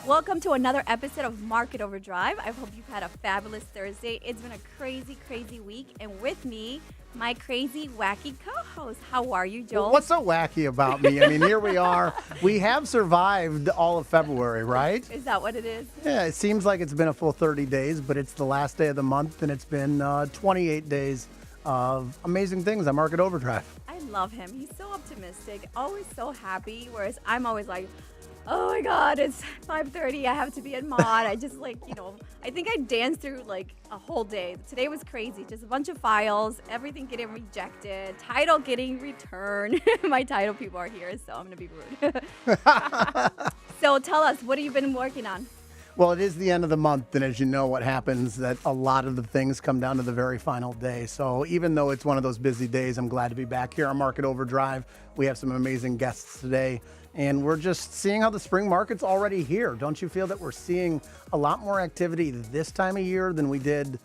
Welcome to another episode of Market Overdrive. I hope you've had a fabulous Thursday. It's been a crazy, crazy week. And with me, my crazy, wacky co-host. How are you, Joel? What's so wacky about me? I mean, here we are. We have survived all of February, right? Is that what it is? Yeah, it seems like it's been a full 30 days, but it's the last day of the month, and it's been 28 days of amazing things on Market Overdrive. I love him. He's so optimistic, always so happy, whereas I'm always like, oh my God, it's 5:30. I have to be at Mod. I just I think I danced through like a whole day. Today was crazy. Just a bunch of files, everything getting rejected, title getting returned. My title people are here, so I'm going to be rude. So tell us, what have you been working on? Well, it is the end of the month, and as you know, what happens that a lot of the things come down to the very final day. So even though it's one of those busy days, I'm glad to be back here on Market Overdrive. We have some amazing guests today, and we're just seeing how the spring market's already here. Don't you feel that we're seeing a lot more activity this time of year than we did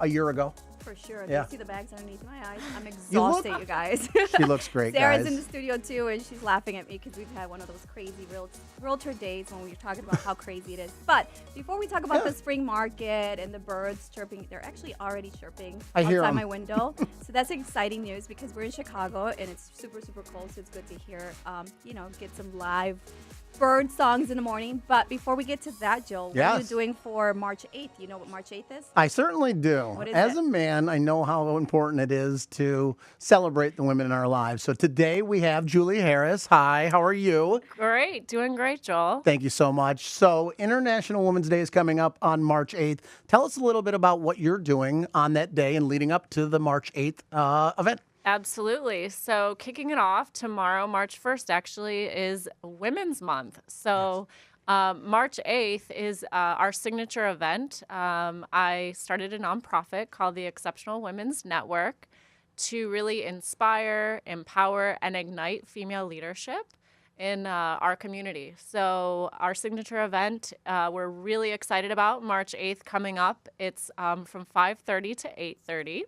a year ago? For sure. Yeah. You see the bags underneath my eyes. I'm exhausted, you guys. She looks great, Sarah's guys. in the studio too, and she's laughing at me because we've had one of those crazy realtor days when we were talking about how crazy it is. But before we talk about the spring market and the birds chirping, they're actually already chirping I hear outside 'em. my window. So that's exciting news because we're in Chicago and it's super, super cold. So it's good to hear, get some live bird songs in the morning. But before we get to that, Joel, what are you Yes. doing for March 8th? You know what March 8th is? I certainly do. What is As it? a man, I know how important it is to celebrate the women in our lives. So today we have Julie Harris. Hi, how are you? Great. Doing great, Joel. Thank you so much. So International Women's Day is coming up on March 8th. Tell us a little bit about what you're doing on that day and leading up to the March 8th event. Absolutely. So kicking it off tomorrow, March 1st, actually, is Women's Month. So March 8th is our signature event. I started a nonprofit called the Exceptional Women's Network to really inspire, empower, and ignite female leadership in our community. So our signature event, we're really excited about March 8th coming up. It's from 5:30 to 8:30.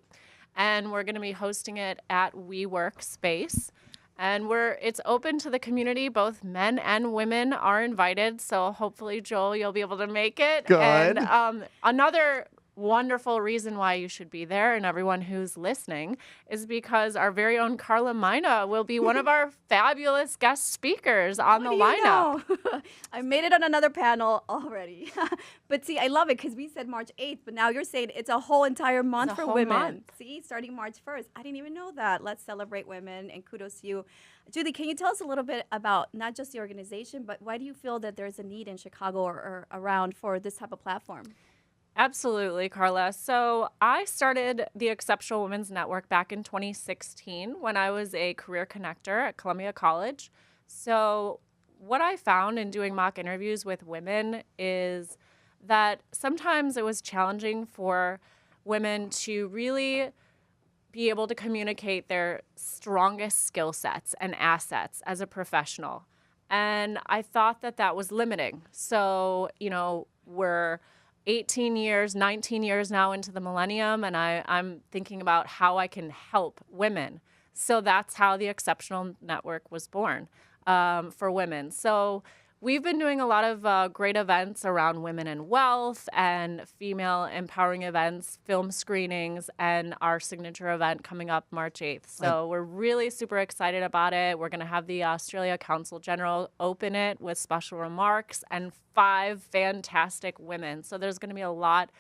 And we're going to be hosting it at WeWork Space. And it's open to the community. Both men and women are invited. So hopefully, Joel, you'll be able to make it. Good. And another wonderful reason why you should be there, and everyone who's listening, is because our very own Carla Mina will be one of our fabulous guest speakers on the lineup. I made it on another panel already. But see, I love it because we said March 8th, but now you're saying it's a whole entire month a for whole women. month. See, starting March 1st. I didn't even know that. Let's celebrate women and kudos to you. Julie, can you tell us a little bit about not just the organization, but why do you feel that there's a need in Chicago or around for this type of platform? Absolutely, Carla. So I started the Exceptional Women's Network back in 2016 when I was a career connector at Columbia College. So what I found in doing mock interviews with women is that sometimes it was challenging for women to really be able to communicate their strongest skill sets and assets as a professional. And I thought that that was limiting. So, we're 18 years, 19 years now into the millennium, and I'm thinking about how I can help women. So that's how the Exceptional Network was born for women. So we've been doing a lot of great events around women and wealth and female empowering events, film screenings, and our signature event coming up March 8th. So we're really super excited about it. We're going to have the Australia Consul General open it with special remarks and 5 fantastic women. So there's going to be a lot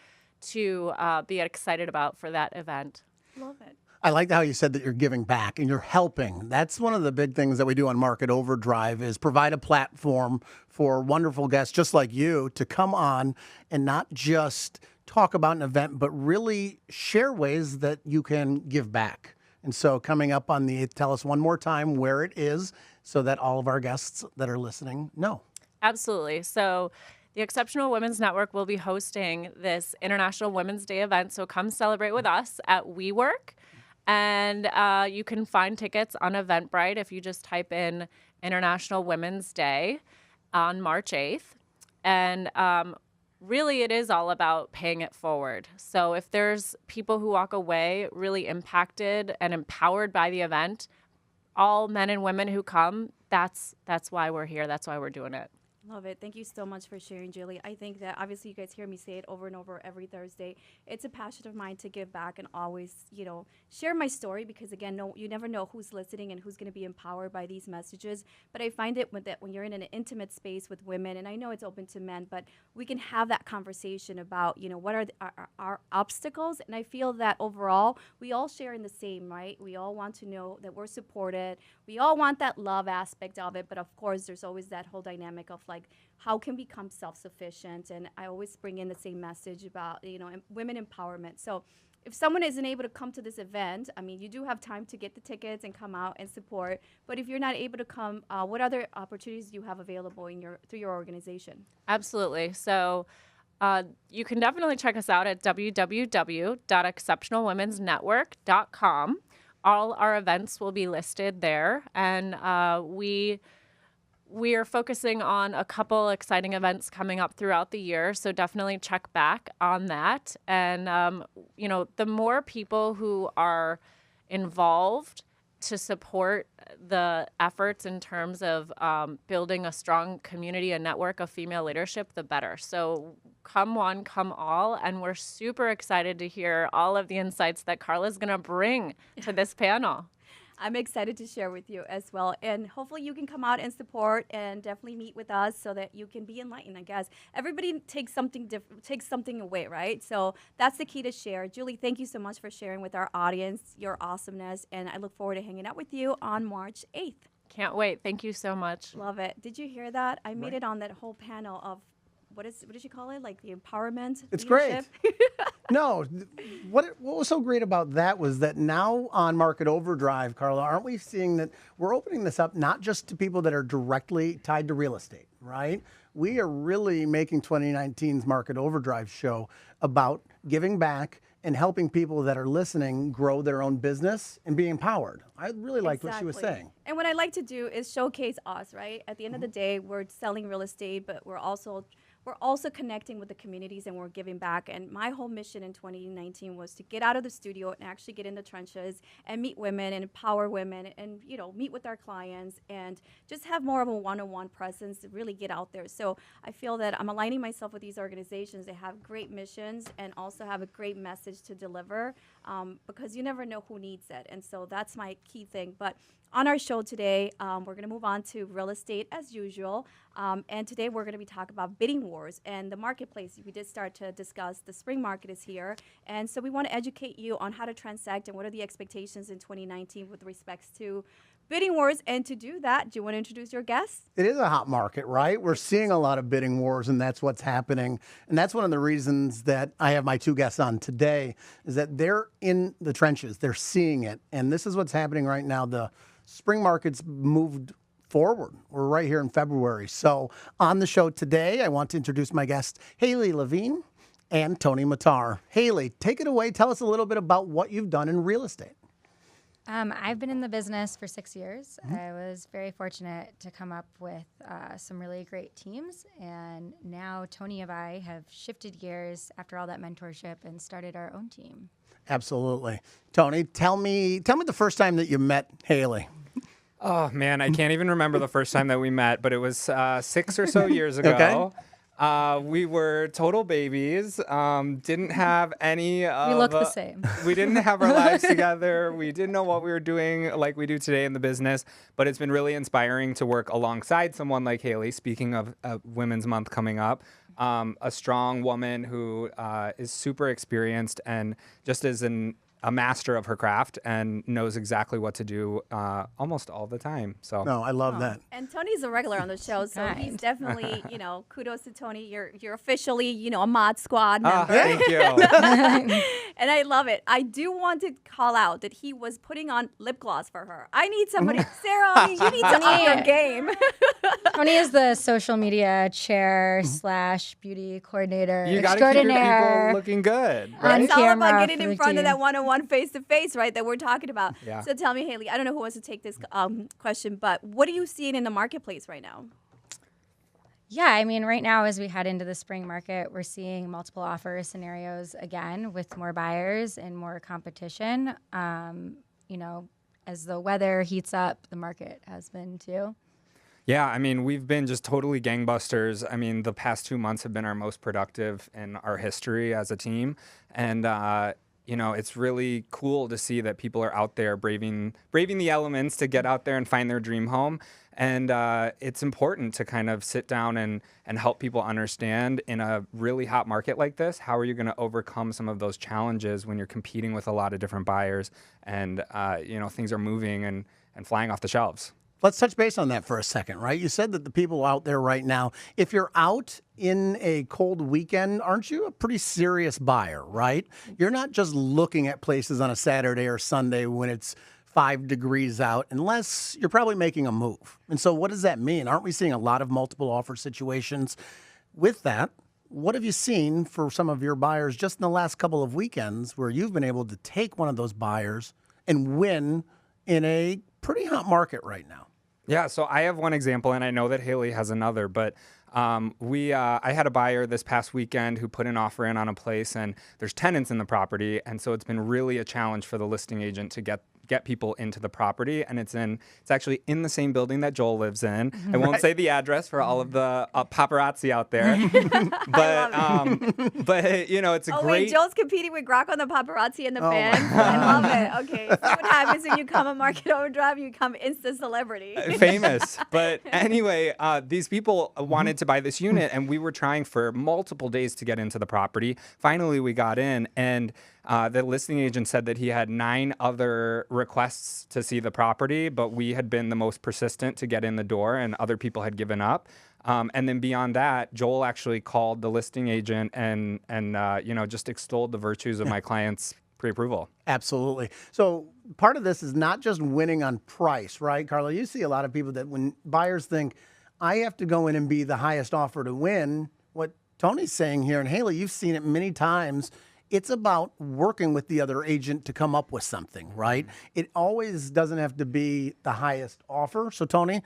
to be excited about for that event. Love it. I like how you said that you're giving back and you're helping. That's one of the big things that we do on Market Overdrive is provide a platform for wonderful guests just like you to come on and not just talk about an event, but really share ways that you can give back. And so coming up on the 8th, tell us one more time where it is so that all of our guests that are listening know. Absolutely. So the Exceptional Women's Network will be hosting this International Women's Day event. So come celebrate with us at WeWork. And you can find tickets on Eventbrite if you just type in International Women's Day on March 8th. And really, it is all about paying it forward. So if there's people who walk away really impacted and empowered by the event, all men and women who come, that's why we're here. That's why we're doing it. Love it. Thank you so much for sharing, Julie. I think that obviously you guys hear me say it over and over every Thursday. It's a passion of mine to give back and always, share my story because again, no, you never know who's listening and who's going to be empowered by these messages. But I find it when you're in an intimate space with women, and I know it's open to men, but we can have that conversation about, what are our obstacles. And I feel that overall, we all share in the same, right? We all want to know that we're supported. We all want that love aspect of it. But of course, there's always that whole dynamic of like how can we become self-sufficient, and I always bring in the same message about women empowerment. So if someone isn't able to come to this event, I mean, you do have time to get the tickets and come out and support, but if you're not able to come, what other opportunities do you have available through your organization? Absolutely. So you can definitely check us out at www.exceptionalwomensnetwork.com. All our events will be listed there, and we are focusing on a couple exciting events coming up throughout the year, so definitely check back on that. And, the more people who are involved to support the efforts in terms of building a strong community and network of female leadership, the better. So come one, come all, and we're super excited to hear all of the insights that Carla's going to bring to this panel. I'm excited to share with you as well. And hopefully you can come out and support and definitely meet with us so that you can be enlightened, I guess. Everybody takes something takes something away, right? So that's the key to share. Julie, thank you so much for sharing with our audience your awesomeness. And I look forward to hanging out with you on March 8th. Can't wait. Thank you so much. Love it. Did you hear that? I made it on that whole panel of what did you call it? Like the empowerment? It's leadership? great. No, what was so great about that was that now on Market Overdrive, Carla, aren't we seeing that we're opening this up not just to people that are directly tied to real estate, right? We are really making 2019's Market Overdrive show about giving back and helping people that are listening grow their own business and be empowered. I really liked what she was saying. And what I like to do is showcase us, right? At the end of the day, we're selling real estate, but we're also connecting with the communities and we're giving back. And my whole mission in 2019 was to get out of the studio and actually get in the trenches and meet women and empower women and, meet with our clients and just have more of a one-on-one presence to really get out there. So I feel that I'm aligning myself with these organizations. They have great missions and also have a great message to deliver because you never know who needs it. And so that's my key thing. But on our show today, we're going to move on to real estate as usual. And today we're going to be talking about bidding wars and the marketplace. We did start to discuss the spring market is here. And so we want to educate you on how to transact and what are the expectations in 2019 with respects to bidding wars. And to do that, do you want to introduce your guests? It is a hot market, right? We're seeing a lot of bidding wars, and that's what's happening. And that's one of the reasons that I have my two guests on today is that they're in the trenches. They're seeing it. And this is what's happening right now. The spring market's moved forward. We're right here in February. So on the show today, I want to introduce my guests, Haley Levine and Tony Matar. Haley, take it away. Tell us a little bit about what you've done in real estate. I've been in the business for 6 years. I was very fortunate to come up with some really great teams. And now Tony and I have shifted gears after all that mentorship and started our own team. Absolutely. Tony, tell me the first time that you met Haley. Oh, man, I can't even remember the first time that we met, but it was 6 or so years ago. Okay. We were total babies, didn't have any of... We look the same. We didn't have our lives together. We didn't know what we were doing like we do today in the business, but it's been really inspiring to work alongside someone like Haley, speaking of Women's Month coming up, a strong woman who is super experienced and just is a master of her craft and knows exactly what to do almost all the time. So No, I love that. And Tony's a regular on the show, so he's Kind. definitely, kudos to Tony. You're officially, a mod squad Ah, member. thank you. And I love it. I do want to call out that he was putting on lip gloss for her. I need somebody, Sarah, I mean, you need to up your game. Tony is the social media chair / beauty coordinator You got to keep your people extraordinaire. looking good, On right? It's all about camera getting for in the front of team. that one-on-one face-to-face, right, that we're talking about. Yeah. So tell me, Haley, I don't know who wants to take this question, but what are you seeing in the marketplace right now? Yeah, I mean, right now, as we head into the spring market, we're seeing multiple offer scenarios again with more buyers and more competition. As the weather heats up, the market has been too. Yeah, I mean, we've been just totally gangbusters. I mean, the past 2 months have been our most productive in our history as a team. And, it's really cool to see that people are out there braving the elements to get out there and find their dream home. And it's important to kind of sit down and help people understand in a really hot market like this, how are you going to overcome some of those challenges when you're competing with a lot of different buyers and, things are moving and flying off the shelves. Let's touch base on that for a second, right? You said that the people out there right now, if you're out in a cold weekend, aren't you a pretty serious buyer, right? You're not just looking at places on a Saturday or Sunday when it's 5 degrees out, unless you're probably making a move. And so what does that mean? Aren't we seeing a lot of multiple offer situations? With that, what have you seen for some of your buyers just in the last couple of weekends where you've been able to take one of those buyers and win in a pretty hot market right now? Yeah, so I have one example, and I know that Haley has another, but I had a buyer this past weekend who put an offer in on a place, and there's tenants in the property, and so it's been really a challenge for the listing agent to get people into the property, and it's actually in the same building that Joel lives in. I won't say the address for all of the paparazzi out there, but it's a great. Wait, Joel's competing with Grok on the paparazzi and the fans. I love it. Okay, so what happens when you come on Market Overdrive? You become instant celebrity. Famous. But anyway, these people wanted to buy this unit, and we were trying for multiple days to get into the property. Finally, we got in, and the listing agent said that he had 9 other requests to see the property, but we had been the most persistent to get in the door, and other people had given up. And then beyond that, Joel actually called the listing agent and just extolled the virtues of my client's pre-approval. Absolutely. So part of this is not just winning on price, right, Carla? You see a lot of people that when buyers think, I have to go in and be the highest offer to win, what Tony's saying here, and Haley, you've seen it many times, it's about working with the other agent to come up with something, right? It always doesn't have to be the highest offer. So, Tony,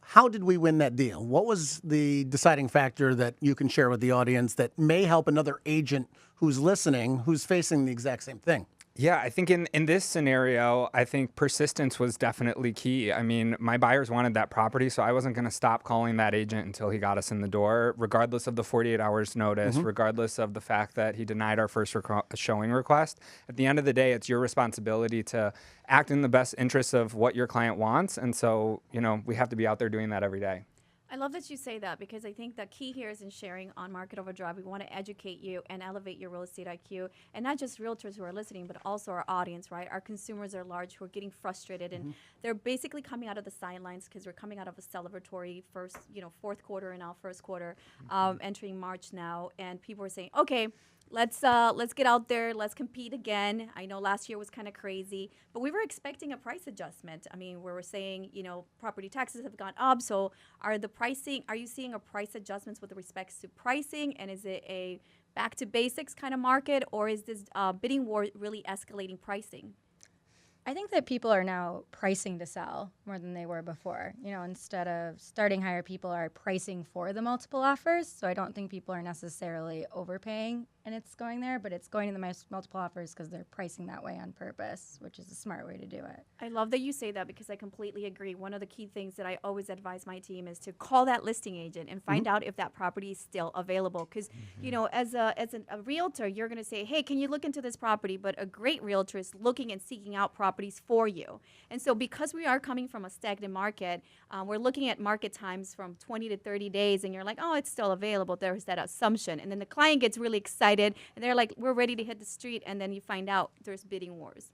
how did we win that deal? What was the deciding factor that you can share with the audience that may help another agent who's listening, who's facing the exact same thing? Yeah, I think in this scenario, I think persistence was definitely key. I mean, my buyers wanted that property, so I wasn't going to stop calling that agent until he got us in the door, regardless of the 48 hours notice, regardless of the fact that he denied our first showing request. At the end of the day, it's your responsibility to act in the best interest of what your client wants. And so, we have to be out there doing that every day. I love that you say that because I think the key here is in sharing on Market Overdrive. We want to educate you and elevate your real estate IQ, and not just realtors who are listening, but also our audience, right? Our consumers are large who are getting frustrated, and they're basically coming out of the sidelines because we're coming out of a celebratory fourth quarter and now first quarter, entering March now, and people are saying, okay, let's get out there. Let's compete again. I know last year was kind of crazy, but we were expecting a price adjustment. I mean, we were saying, property taxes have gone up. So are you seeing a price adjustments with respects to pricing? And is it a back to basics kind of market, or is this bidding war really escalating pricing? I think that people are now pricing to sell more than they were before. Instead of starting higher, people are pricing for the multiple offers. So I don't think people are necessarily overpaying and it's going there, but it's going to the multiple offers because they're pricing that way on purpose, which is a smart way to do it. I love that you say that because I completely agree. One of the key things that I always advise my team is to call that listing agent and find out if that property is still available. Because, as a realtor, you're going to say, hey, can you look into this property? But a great realtor is looking and seeking out properties for you. And so because we are coming from a stagnant market, we're looking at market times from 20 to 30 days, and you're like, oh, it's still available. There's that assumption. And then the client gets really excited, and they're like, we're ready to hit the street, and then you find out there's bidding wars.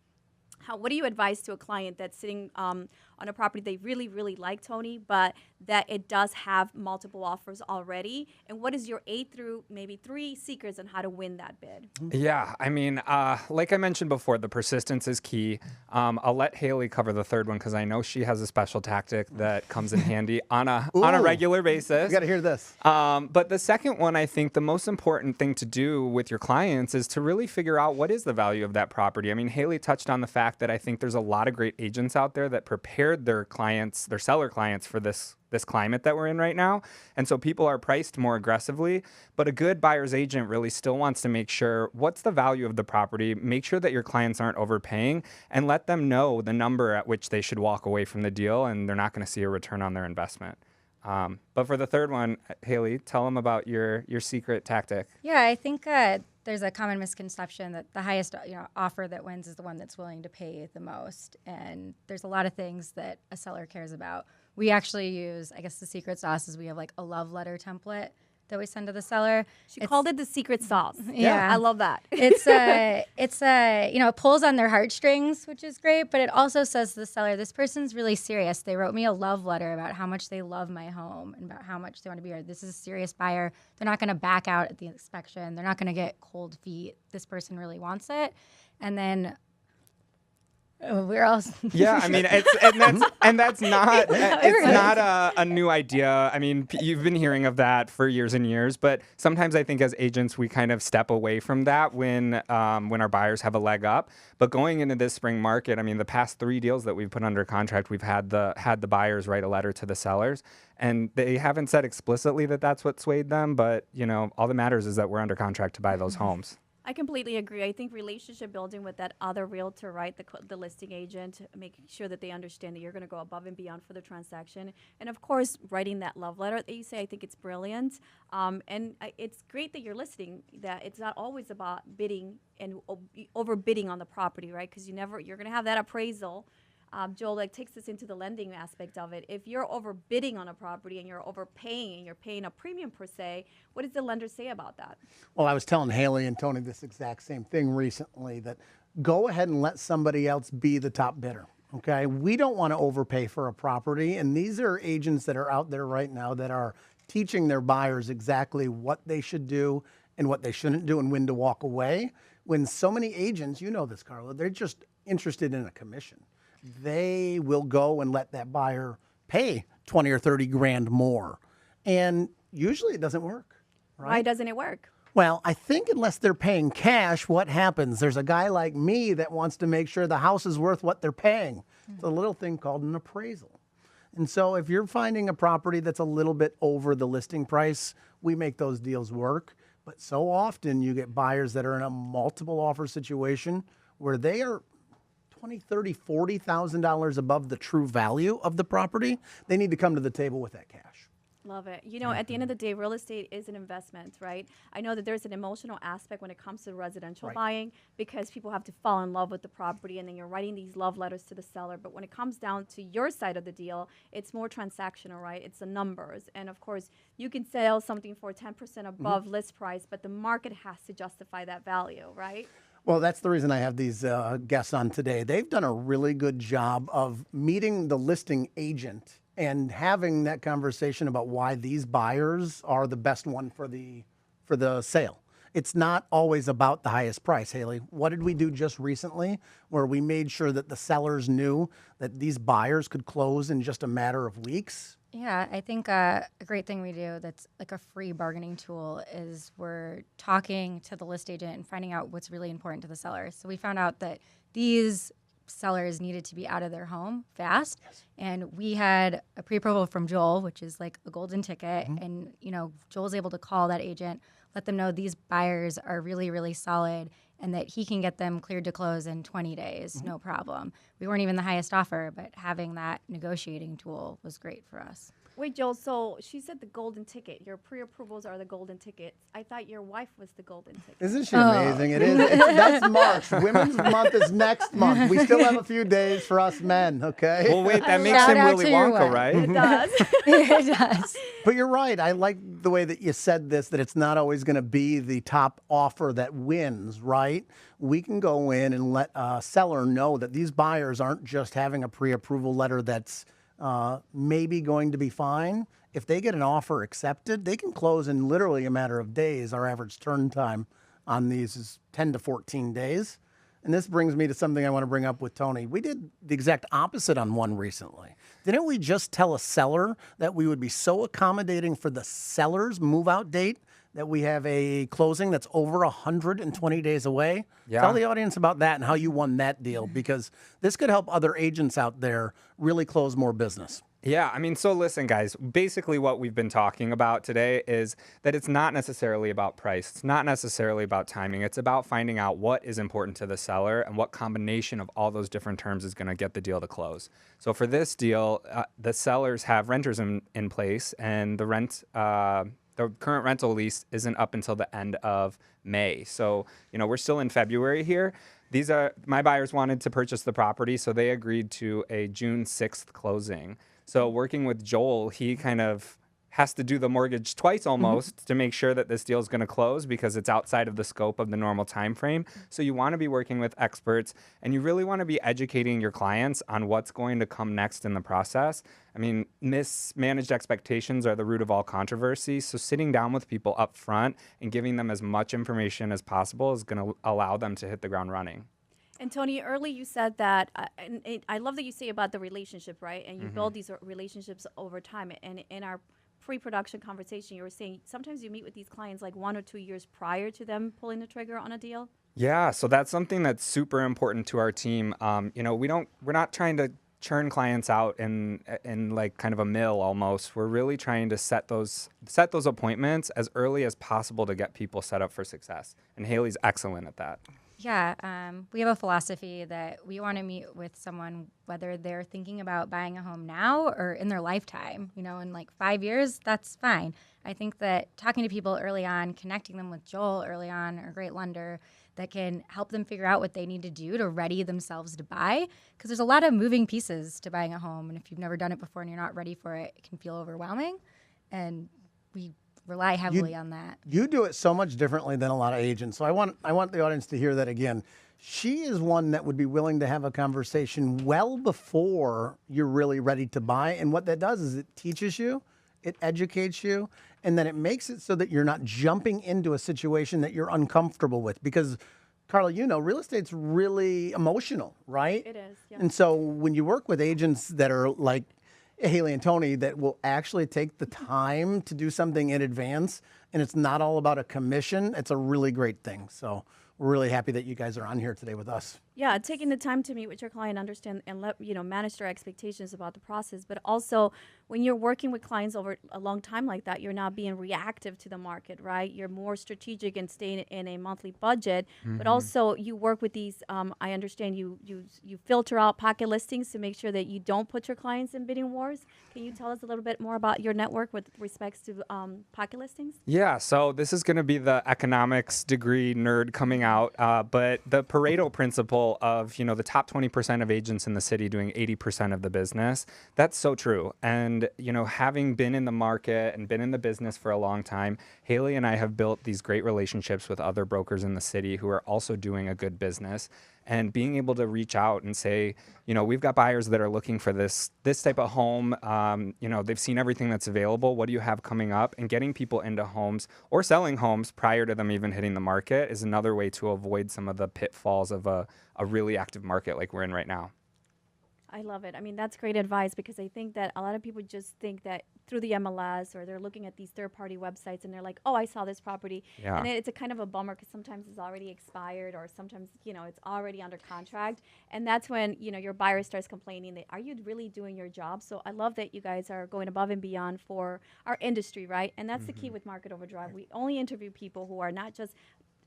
What do you advise to a client that's sitting on a property they really, really like, Tony, but that it does have multiple offers already? And what is your 8 through maybe 3 secrets on how to win that bid? Yeah, I mean, like I mentioned before, the persistence is key. I'll let Haley cover the third one because I know she has a special tactic that comes in handy on a regular basis. You got to hear this. But the second one, I think the most important thing to do with your clients is to really figure out what is the value of that property. I mean, Haley touched on the fact that I think there's a lot of great agents out there that prepared their clients, their seller clients, for this climate that we're in right now. And so people are priced more aggressively, but a good buyer's agent really still wants to make sure what's the value of the property, make sure that your clients aren't overpaying, and let them know the number at which they should walk away from the deal, and they're not going to see a return on their investment. But for the third one, Haley, tell them about your secret tactic. Yeah, I think there's a common misconception that the highest offer that wins is the one that's willing to pay the most. And there's a lot of things that a seller cares about. We actually use, I guess the secret sauce is we have like a love letter template that we send to the seller. She called it the secret sauce. Yeah. I love that. It pulls on their heartstrings, which is great, but it also says to the seller, this person's really serious. They wrote me a love letter about how much they love my home and about how much they want to be here. This is a serious buyer. They're not going to back out at the inspection. They're not going to get cold feet. This person really wants it. And then we're all yeah. I mean, that's not it's not a new idea. I mean, you've been hearing of that for years and years, but sometimes I think as agents we kind of step away from that when our buyers have a leg up. But going into this spring market, I mean, the past 3 deals that we've put under contract, we've had the buyers write a letter to the sellers, and they haven't said explicitly that that's what swayed them, but all that matters is that we're under contract to buy those homes. I completely agree. I think relationship building with that other realtor, right, the listing agent, making sure that they understand that you're going to go above and beyond for the transaction. And, of course, writing that love letter that you say, I think it's brilliant. It's great that you're listing that it's not always about bidding and overbidding on the property, right, because you're going to have that appraisal. Joel, takes us into the lending aspect of it. If you're overbidding on a property and you're overpaying and you're paying a premium per se, what does the lender say about that? Well, I was telling Haley and Tony this exact same thing recently, that go ahead and let somebody else be the top bidder. Okay, we don't want to overpay for a property, and these are agents that are out there right now that are teaching their buyers exactly what they should do and what they shouldn't do and when to walk away. When so many agents, you know this, Carla, they're just interested in a commission. They will go and let that buyer pay 20 or 30 grand more. And usually it doesn't work, right? Why doesn't it work? Well, I think unless they're paying cash, what happens? There's a guy like me that wants to make sure the house is worth what they're paying. It's a little thing called an appraisal. And so if you're finding a property that's a little bit over the listing price, we make those deals work. But so often you get buyers that are in a multiple offer situation where they are $20,000, $30,000, $40,000 above the true value of the property. They need to come to the table with that cash. Love it. At the end of the day, real estate is an investment, right? I know that there's an emotional aspect when it comes to residential buying because people have to fall in love with the property and then you're writing these love letters to the seller. But when it comes down to your side of the deal, it's more transactional, right? It's the numbers. And of course, you can sell something for 10% above list price, but the market has to justify that value, right? Well, that's the reason I have these guests on today. They've done a really good job of meeting the listing agent and having that conversation about why these buyers are the best one for the sale. It's not always about the highest price, Haley. What did we do just recently where we made sure that the sellers knew that these buyers could close in just a matter of weeks? Yeah, I think a great thing we do that's like a free bargaining tool is we're talking to the list agent and finding out what's really important to the seller. So we found out that these sellers needed to be out of their home fast. Yes. And we had a pre-approval from Joel, which is like a golden ticket. And, Joel's able to call that agent, let them know these buyers are really, really solid and that he can get them cleared to close in 20 days, no problem. We weren't even the highest offer, but having that negotiating tool was great for us. Wait, Joel, so she said the golden ticket. Your pre-approvals are the golden tickets. I thought your wife was the golden ticket. Isn't she amazing? It is. That's March. Women's Month is next month. We still have a few days for us men, okay? Well, wait, that makes him Willy Wonka, right? It does. It does. But you're right. I like the way that you said this, that it's not always going to be the top offer that wins, right? We can go in and let a seller know that these buyers aren't just having a pre-approval letter that's maybe going to be fine. If they get an offer accepted, they can close in literally a matter of days. Our average turn time on these is 10 to 14 days. And this brings me to something I want to bring up with Tony. We did the exact opposite on one recently. Didn't we just tell a seller that we would be so accommodating for the seller's move-out date that we have a closing that's over 120 days away? Yeah. Tell the audience about that and how you won that deal, because this could help other agents out there really close more business. Yeah, I mean, so listen, guys, basically what we've been talking about today is that it's not necessarily about price. It's not necessarily about timing. It's about finding out what is important to the seller and what combination of all those different terms is going to get the deal to close. So for this deal, the sellers have renters in place, and the current rental lease isn't up until the end of May. So, we're still in February here. My buyers wanted to purchase the property, so they agreed to a June 6th closing. So working with Joel, he kind of has to do the mortgage twice almost to make sure that this deal is going to close because it's outside of the scope of the normal time frame. So you want to be working with experts, and you really want to be educating your clients on what's going to come next in the process. I mean, mismanaged expectations are the root of all controversy. So sitting down with people up front and giving them as much information as possible is going to allow them to hit the ground running. And Tony, early you said that, I love that you say about the relationship, right? And you build these relationships over time. And in our pre-production conversation, you were saying sometimes you meet with these clients like 1 or 2 years prior to them pulling the trigger on a deal. Yeah, so that's something that's super important to our team. We're not trying to churn clients out in like kind of a mill almost. We're really trying to set those appointments as early as possible to get people set up for success. And Haley's excellent at that. Yeah, we have a philosophy that we want to meet with someone whether they're thinking about buying a home now or in their lifetime. In like 5 years, that's fine. I think that talking to people early on, connecting them with Joel early on, or a great lender that can help them figure out what they need to do to ready themselves to buy, because there's a lot of moving pieces to buying a home, and if you've never done it before and you're not ready for it, it can feel overwhelming, and we rely heavily on that. You do it so much differently than a lot of agents. So I want the audience to hear that again. She is one that would be willing to have a conversation well before you're really ready to buy. And what that does is it teaches you, it educates you, and then it makes it so that you're not jumping into a situation that you're uncomfortable with. Because, Carla, real estate's really emotional, right? It is, yeah. And so when you work with agents that are like Haley and Tony that will actually take the time to do something in advance, and it's not all about a commission, it's a really great thing. So we're really happy that you guys are on here today with us. Yeah, taking the time to meet with your client, understand and manage their expectations about the process. But also, when you're working with clients over a long time like that, you're not being reactive to the market, right? You're more strategic and staying in a monthly budget. But also, you work with these. I understand you filter out pocket listings to make sure that you don't put your clients in bidding wars. Can you tell us a little bit more about your network with respects to pocket listings? Yeah, so this is going to be the economics degree nerd coming out, but the Pareto principle of the top 20% of agents in the city doing 80% of the business, that's so true. And having been in the market and been in the business for a long time, Haley and I have built these great relationships with other brokers in the city who are also doing a good business. And being able to reach out and say, we've got buyers that are looking for this type of home. They've seen everything that's available. What do you have coming up? And getting people into homes or selling homes prior to them even hitting the market is another way to avoid some of the pitfalls of a really active market like we're in right now. I love it. I mean, that's great advice because I think that a lot of people just think that through the MLS or they're looking at these third-party websites and they're like, oh, I saw this property. Yeah. And it's a kind of a bummer because sometimes it's already expired or sometimes, it's already under contract. And that's when, your buyer starts complaining that, are you really doing your job? So I love that you guys are going above and beyond for our industry, right? And that's the key with Market Overdrive. We only interview people who are not just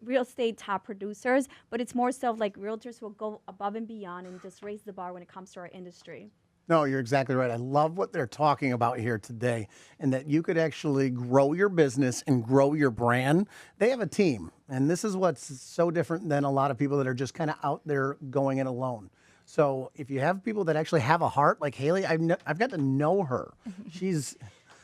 real estate top producers, but it's more so like realtors who will go above and beyond and just raise the bar when it comes to our industry. No, you're exactly right. I love what they're talking about here today, and that you could actually grow your business and grow your brand. They have a team, and this is what's so different than a lot of people that are just kind of out there going it alone. So if you have people that actually have a heart, like Haley, I've got to know her. She's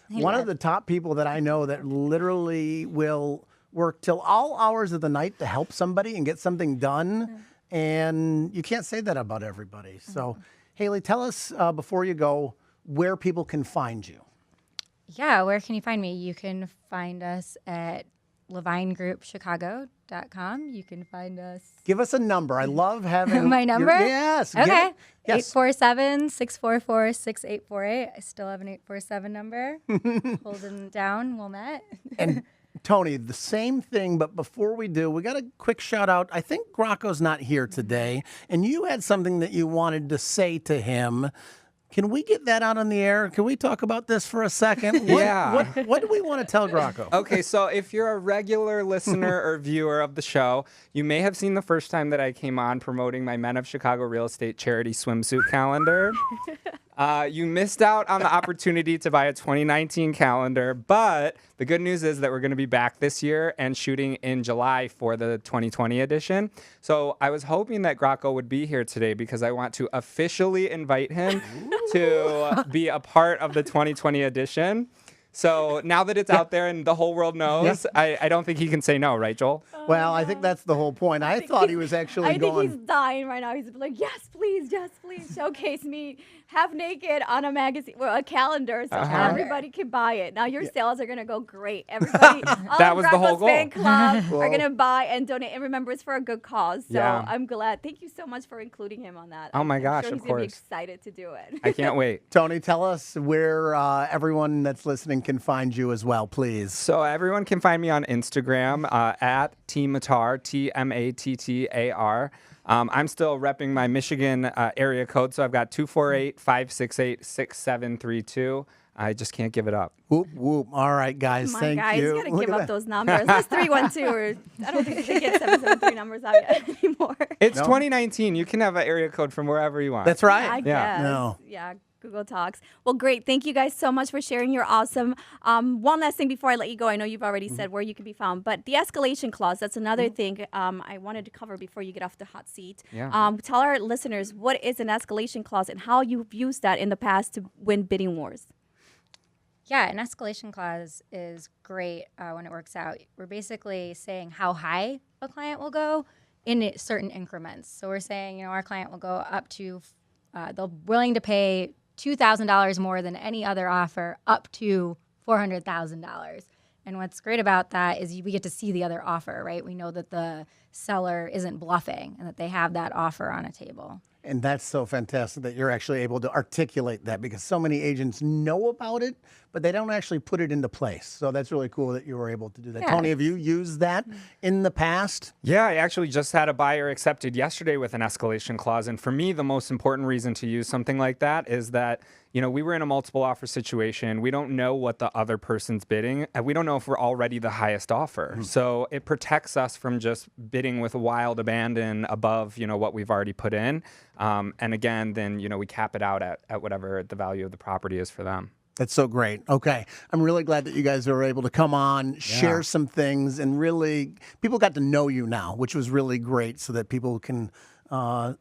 one of the top people that I know that literally will work till all hours of the night to help somebody and get something done. And you can't say that about everybody. So, Haley, tell us before you go where people can find you. Yeah, where can you find me? You can find us at LevineGroupChicago.com. You can find us. Give us a number. I love having my number. Yes. Okay. Yes. 847-644-6848. I still have an 847 number. Holding down Wilmette. And Tony, the same thing, but before we do, we got a quick shout out. I think Gracco's not here today, and you had something that you wanted to say to him. Can we get that out on the air? Can we talk about this for a second? Yeah. What do we want to tell Graco? Okay, so if you're a regular listener or viewer of the show, you may have seen the first time that I came on promoting my Men of Chicago Real Estate charity swimsuit calendar. You missed out on the opportunity to buy a 2019 calendar, but the good news is that we're going to be back this year and shooting in July for the 2020 edition. So I was hoping that Graco would be here today because I want to officially invite him to be a part of the 2020 edition. So now that it's out there and the whole world knows, I don't think he can say no, right, Joel? Well, I think that's the whole point. I thought he was actually I going. think he's dying right now. He's like, yes, please, showcase me half naked on a magazine or a calendar so everybody can buy it. Now your sales are gonna go great. Everybody, all That of was the whole Graco's goal. fan club are gonna buy and donate. And remember, it's for a good cause. So Yeah. I'm glad. Thank you so much for including him on that. Oh my I'm gosh, sure of he's gonna be course. excited to do it. I can't wait. Tony, tell us where everyone that's listening can find you as well, please. So everyone can find me on Instagram at Tmattar, Tmattar. I'm still repping my Michigan area code, so I've got 248-568-6732. I just can't give it up. Whoop, whoop. All right, guys, Come on, thank guys, you. you gotta Look give at up that. those numbers. That's 312, or I don't think they get 773 numbers out yet anymore. It's No. 2019. You can have an area code from wherever you want. That's right. I Yeah. guess. No. Yeah. Google Talks. Well, great. Thank you guys so much for sharing. You're awesome. One last thing before I let you go. I know you've already said where you can be found, but the escalation clause, that's another thing I wanted to cover before you get off the hot seat. Yeah. Tell our listeners what is an escalation clause and how you've used that in the past to win bidding wars. Yeah, an escalation clause is great when it works out. We're basically saying how high a client will go in certain increments. So we're saying, our client will go up to, they're willing to pay $2,000 more than any other offer, up to $400,000. And what's great about that is we get to see the other offer, right? We know that the seller isn't bluffing and that they have that offer on a table. And that's so fantastic that you're actually able to articulate that, because so many agents know about it, but they don't actually put it into place. So that's really cool that you were able to do that. Yeah. Tony, have you used that in the past? Yeah, I actually just had a buyer accepted yesterday with an escalation clause. And for me, the most important reason to use something like that is that, we were in a multiple offer situation. We don't know what the other person's bidding, and we don't know if we're already the highest offer. So it protects us from just bidding with wild abandon above, what we've already put in. And again, then, we cap it out at whatever the value of the property is for them. That's so great. Okay. I'm really glad that you guys were able to come on, share some things, and really, people got to know you now, which was really great, so that people can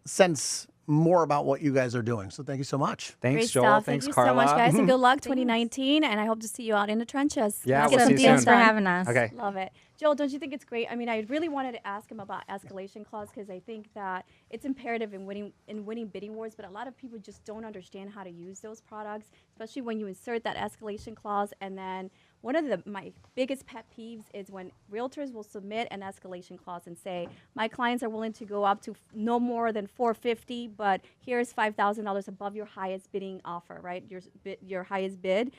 sense more about what you guys are doing. So thank you so much. Thanks, Great Joel. stuff. Thanks, Thank you Carla. so much, guys, and good luck 2019. And I hope to see you out in the trenches. Yeah, Let's we'll get see some you deals soon. Thanks for done. having us. Okay. Love it. Joel, don't you think it's great? I mean, I really wanted to ask him about escalation clause because I think that it's imperative in winning bidding wars, but a lot of people just don't understand how to use those products, especially when you insert that escalation clause. And then one of my biggest pet peeves is when realtors will submit an escalation clause and say, my clients are willing to go up to no more than $450, but here's $5,000 above your highest bidding offer, right? Your highest bid.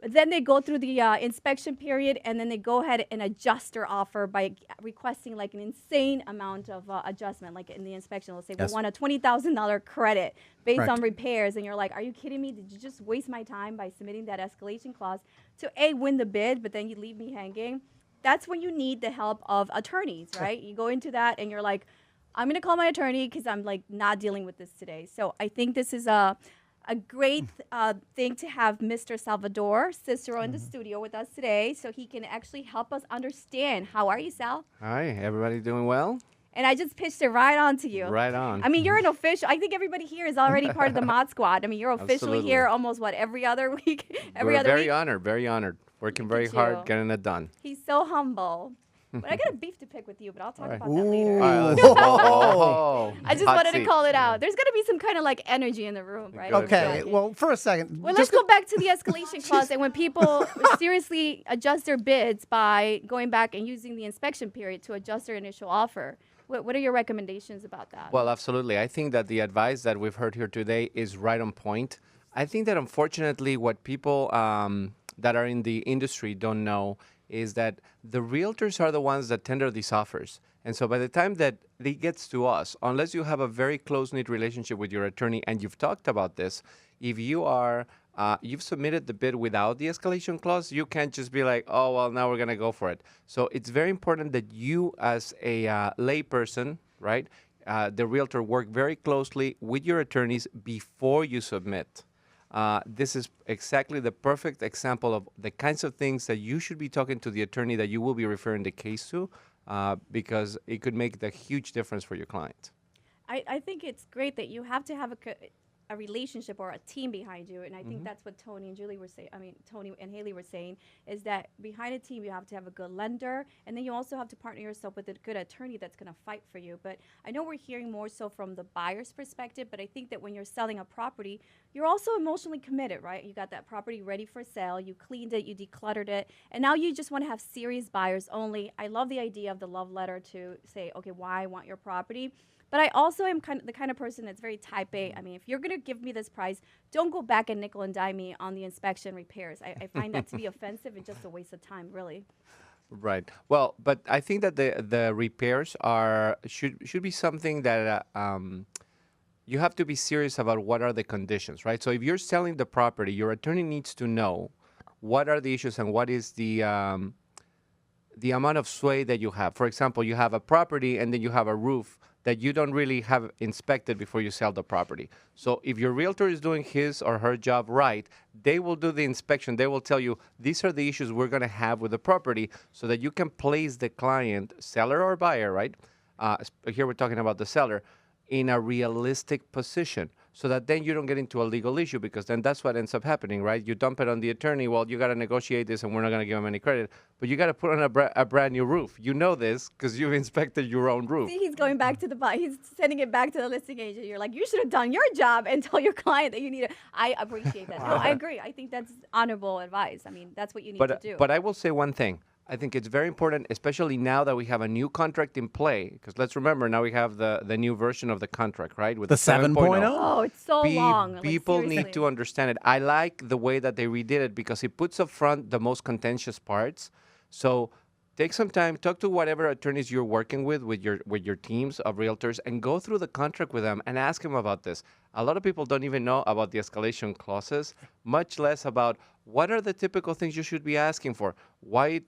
Then they go through the inspection period, and then they go ahead and adjust their offer by requesting like an insane amount of adjustment. Like in the inspection, they'll say, Yes. we want a $20,000 credit based Correct. on repairs. And you're like, are you kidding me? Did you just waste my time by submitting that escalation clause to A, win the bid, but then you leave me hanging? That's when you need the help of attorneys, right? You go into that and you're like, I'm going to call my attorney because I'm like not dealing with this today. So I think this is a great thing to have Mr. Salvador Cicero in the studio with us today, so he can actually help us understand. How are you, Sal? Hi, everybody doing well? And I just pitched it right on to you. Right on. I mean, you're an official. I think everybody here is already part of the Mod Squad. I mean, you're officially Absolutely. here almost, every other week? Every We're other very week? honored, very honored. Working Look very at hard, you. getting it done. He's so humble. But I got a beef to pick with you, but I'll talk All right. about that later. All right, let's Whoa. go. I just Hot wanted to seat. call it out. There's got to be some kind of like energy in the room, right? Good, Okay. good. Well, for a second. Well, let's just go back to the escalation clause. And when people seriously adjust their bids by going back and using the inspection period to adjust their initial offer, what are your recommendations about that? Well, absolutely. I think that the advice that we've heard here today is right on point. I think that unfortunately what people that are in the industry don't know is that the realtors are the ones that tender these offers. And so by the time that it gets to us, unless you have a very close-knit relationship with your attorney and you've talked about this, If you are you've submitted the bid without the escalation clause, you can't just be like, oh, well, now we're going to go for it. So it's very important that you, as a layperson, right, the realtor, work very closely with your attorneys before you submit. This is exactly the perfect example of the kinds of things that you should be talking to the attorney that you will be referring the case to, because it could make the huge difference for your client. I think it's great that you have to have a relationship or a team behind you, and I think that's what Tony and Julie were saying. I mean, Tony and Haley were saying is that behind a team you have to have a good lender, and then you also have to partner yourself with a good attorney that's going to fight for you. But I know we're hearing more so from the buyer's perspective, but I think that when you're selling a property, you're also emotionally committed, right? You got that property ready for sale, you cleaned it, you decluttered it, and now you just want to have serious buyers only. I love the idea of the love letter to say, okay, why I want your property. But I also am the kind of person that's very type A. I mean, if you're going to give me this price, don't go back and nickel and dime me on the inspection repairs. I find that to be offensive and just a waste of time, really. Right. Well, but I think that the repairs should be something that you have to be serious about. What are the conditions, right? So if you're selling the property, your attorney needs to know what are the issues and what is the amount of sway that you have. For example, you have a property and then you have a roof that you don't really have inspected before you sell the property. So if your realtor is doing his or her job right, they will do the inspection. They will tell you, these are the issues we're going to have with the property, so that you can place the client, seller or buyer, right? Here we're talking about the seller, in a realistic position, so that then you don't get into a legal issue, because then that's what ends up happening, right? You dump it on the attorney. Well, you got to negotiate this and we're not going to give them any credit, but you got to put on a brand new roof. You know this because you've inspected your own roof. See, he's going back to he's sending it back to the listing agent. You're like, you should have done your job and tell your client that you need it. I appreciate that. No, I agree. I think that's honorable advice. I mean, that's what you need to do. But I will say one thing. I think it's very important, especially now that we have a new contract in play, because let's remember, now we have the new version of the contract, right? With The 7.0? Oh, it's so long. Like, People need seriously. to understand it. I like the way that they redid it, because it puts up front the most contentious parts. So take some time, talk to whatever attorneys you're working with your teams of realtors, and go through the contract with them and ask them about this. A lot of people don't even know about the escalation clauses, much less about what are the typical things you should be asking for. Why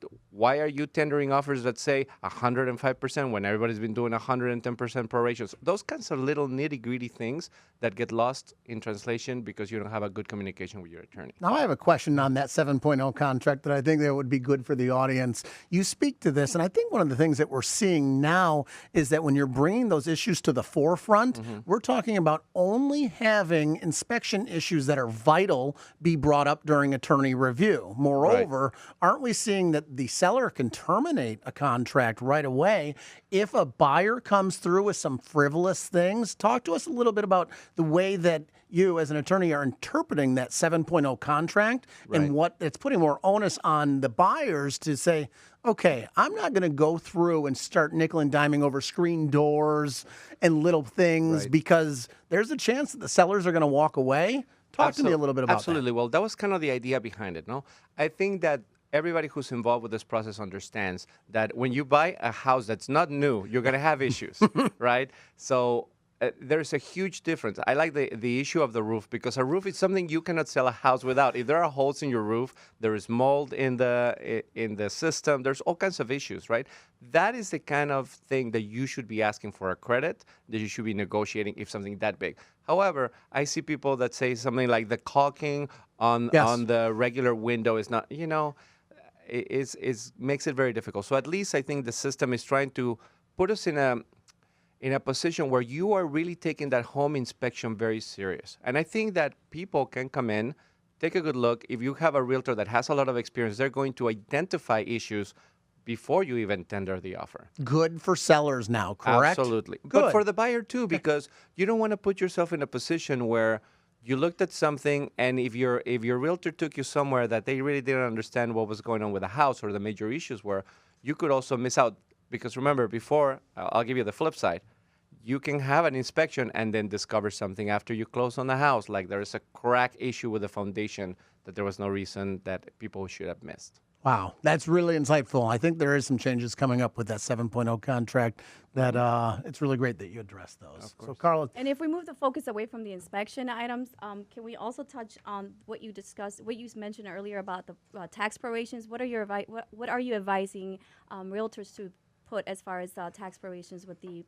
are you tendering offers that say 105% when everybody's been doing 110% prorations? Those kinds of little nitty-gritty things that get lost in translation because you don't have a good communication with your attorney. Now, I have a question on that 7.0 contract that I think that would be good for the audience. You speak to this, and I think one of the things that we're seeing now is that when you're bringing those issues to the forefront, we're talking about only having inspection issues that are vital be brought up during attorney review. Moreover, aren't we seeing that the seller can terminate a contract right away if a buyer comes through with some frivolous things? Talk to us a little bit about the way that you as an attorney are interpreting that 7.0 contract and what it's putting more onus on the buyers to say, okay, I'm not going to go through and start nickel and diming over screen doors and little things because there's a chance that the sellers are going to walk away. Talk to me a little bit about Absolutely. Well, that was kind of the idea behind it, no? I think that everybody who's involved with this process understands that when you buy a house that's not new, you're going to have issues, right? So there's a huge difference. I like the issue of the roof, because a roof is something you cannot sell a house without. If there are holes in your roof, there is mold in the system, there's all kinds of issues, right? That is the kind of thing that you should be asking for a credit, that you should be negotiating if something that big. However, I see people that say something like the caulking on the regular window is not, makes it very difficult. So at least I think the system is trying to put us in a position where you are really taking that home inspection very serious. And I think that people can come in, take a good look. If you have a realtor that has a lot of experience, they're going to identify issues before you even tender the offer. Good for sellers now, correct? Absolutely. Good. But for the buyer too, because you don't want to put yourself in a position where you looked at something, and if your realtor took you somewhere that they really didn't understand what was going on with the house or the major issues were, you could also miss out. Because remember, before, I'll give you the flip side. You can have an inspection and then discover something after you close on the house, like there is a crack issue with the foundation that there was no reason that people should have missed. Wow, that's really insightful. I think there is some changes coming up with that 7.0 contract that it's really great that you addressed those. So, Carla, And if we move the focus away from the inspection items, can we also touch on what you discussed, what you mentioned earlier about the tax prorations? What are your what are you advising realtors to put as far as tax prorations with the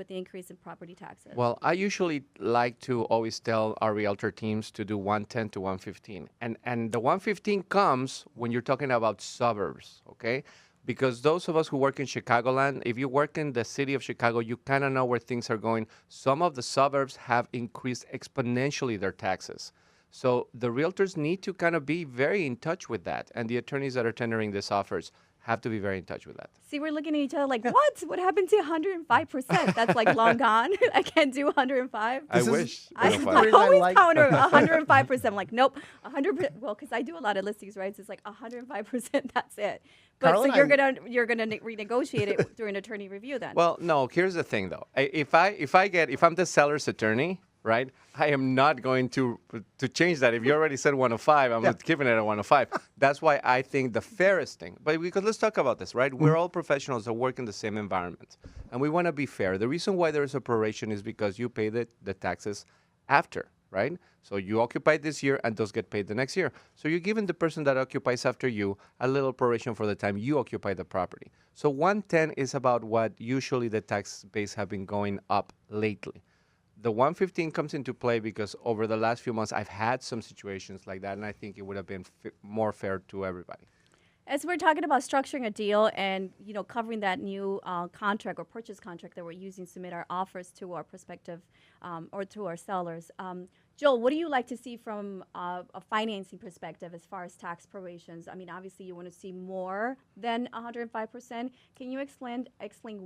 increase in property taxes? Well, I usually like to always tell our realtor teams to do 110 to 115. And the 115 comes when you're talking about suburbs, okay? Because those of us who work in Chicagoland, if you work in the city of Chicago, you kind of know where things are going. Some of the suburbs have increased exponentially their taxes. So the realtors need to kind of be very in touch with that. And the attorneys that are tendering these offers have to be very in touch with that. See, we're looking at each other like, what? What happened to 105%? That's like long gone. I can't do 105. I This is- wish. I, This is the I reason I always like- counter 105%. I'm like, nope, 100%. Well, because I do a lot of listings, right? So it's like 105%. That's it. But Carla, so you're gonna renegotiate it through an attorney review then. Well, no, here's the thing though. If I'm the seller's attorney, right? I am not going to change that. If you already said 105, I'm keeping it at 105. That's why I think the fairest thing. But because let's talk about this, right? We're all professionals that work in the same environment, and we want to be fair. The reason why there is a proration is because you pay the taxes after, right? So you occupy this year, and those get paid the next year. So you're giving the person that occupies after you a little proration for the time you occupy the property. So 110 is about what usually the tax base have been going up lately. The 115 comes into play because over the last few months, I've had some situations like that, and I think it would have been more fair to everybody. As we're talking about structuring a deal and covering that new contract or purchase contract that we're using to submit our offers to our prospective or to our sellers, Joel, what do you like to see from a financing perspective as far as tax prorations? I mean, obviously you want to see more than 105%. Can you explain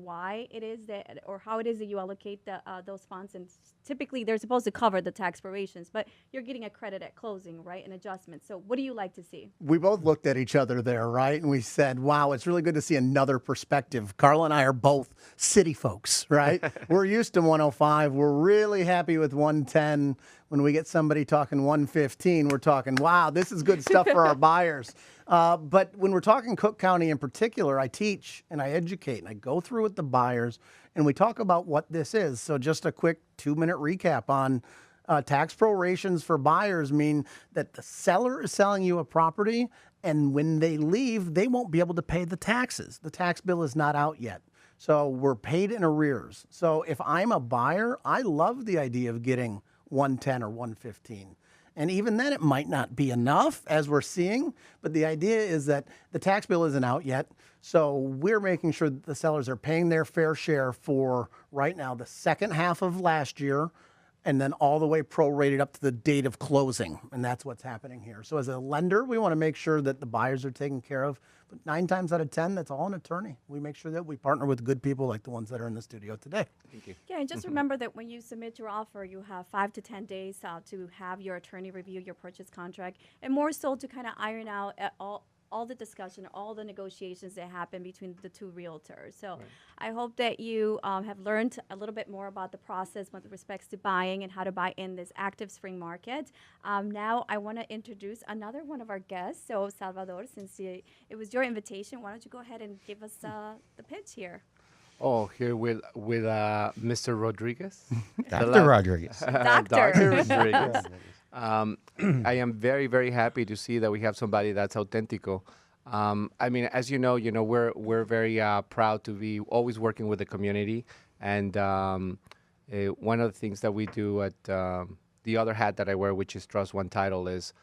why it is that, or how it is that you allocate those funds? And typically they're supposed to cover the tax prorations, but you're getting a credit at closing, right? An adjustment. So what do you like to see? we both looked at each other there, right? And we said, wow, it's really good to see another perspective. Carla and I are both city folks, right? We're used to 105. We're really happy with 110. When we get somebody talking 115, we're talking, wow, this is good stuff for our buyers. But when we're talking Cook County in particular, I teach and I educate and I go through with the buyers and we talk about what this is. So just a quick 2-minute recap on tax prorations for buyers mean that the seller is selling you a property, and when they leave, they won't be able to pay the taxes. The tax bill is not out yet. So we're paid in arrears. So if I'm a buyer, I love the idea of getting 110 or 115. And even then, it might not be enough, as we're seeing. But the idea is that the tax bill isn't out yet. So we're making sure that the sellers are paying their fair share for, right now, the second half of last year, and then all the way prorated up to the date of closing. And that's what's happening here. So as a lender, we want to make sure that the buyers are taken care of. But 9 times out of 10, that's all an attorney. We make sure that we partner with good people like the ones that are in the studio today. Thank you. Yeah, and just remember that when you submit your offer, you have 5 to 10 days to have your attorney review your purchase contract, and more so to kind of iron out all the discussion, all the negotiations that happen between the two realtors. So I hope that you have learned a little bit more about the process with respects to buying and how to buy in this active spring market. Now I want to introduce another one of our guests. So Salvador, since it was your invitation, why don't you go ahead and give us the pitch here? Oh, here with Mr. Rodriguez. Dr. Rodriguez. Doctor. Rodriguez. I am very, very happy to see that we have somebody that's authentico. I mean, as you know, we're very proud to be always working with the community. And one of the things that we do at the other hat that I wear, which is Trust One Title, is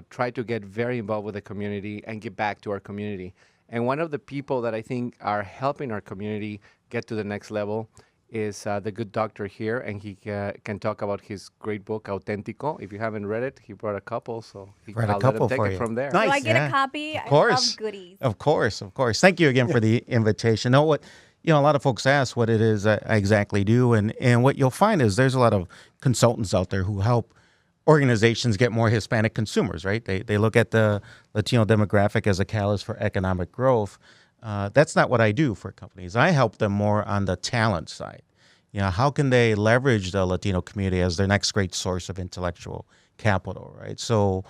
try to get very involved with the community and give back to our community. And one of the people that I think are helping our community get to the next level is the good doctor here, and he can talk about his great book, Auténtico. If you haven't read it, he brought a couple, so Brought a I'll let couple him take for it you. from there. Nice. Do I get Yeah. a copy? Of course. I love goodies. Of course. Thank you again for the invitation. Know what, a lot of folks ask what it is I exactly do, and what you'll find is there's a lot of consultants out there who help organizations get more Hispanic consumers, right? They look at the Latino demographic as a catalyst for economic growth. That's not what I do for companies. I help them more on the talent side. How can they leverage the Latino community as their next great source of intellectual capital, right? So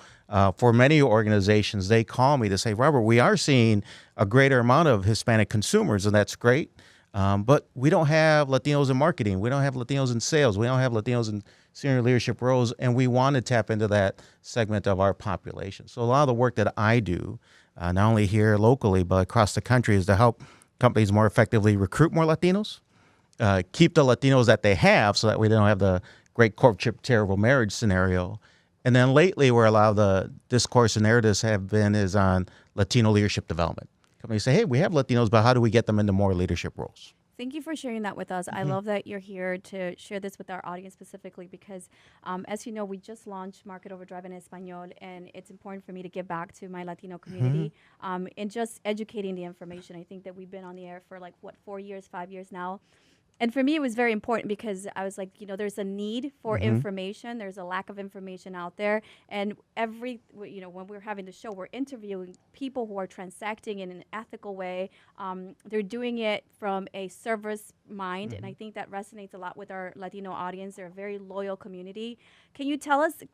for many organizations, they call me to say, Robert, we are seeing a greater amount of Hispanic consumers, and that's great. But we don't have Latinos in marketing. We don't have Latinos in sales. We don't have Latinos in senior leadership roles, and we want to tap into that segment of our population. So a lot of the work that I do, not only here locally, but across the country, is to help companies more effectively recruit more Latinos, keep the Latinos that they have so that we don't have the great courtship, terrible marriage scenario. And then lately, where a lot of the discourse and narratives have been is on Latino leadership development. Companies say, hey, we have Latinos, but how do we get them into more leadership roles? Thank you for sharing that with us. I love that you're here to share this with our audience specifically because, as you know, we just launched Market Overdrive in Espanol, and it's important for me to give back to my Latino community and just educating the information. I think that we've been on the air for 4 years, 5 years now. And for me, it was very important because I was like, there's a need for information. There's a lack of information out there. And when we're having the show, we're interviewing people who are transacting in an ethical way. They're doing it from a service mind. And I think that resonates a lot with our Latino audience. They're a very loyal community. Can you tell us,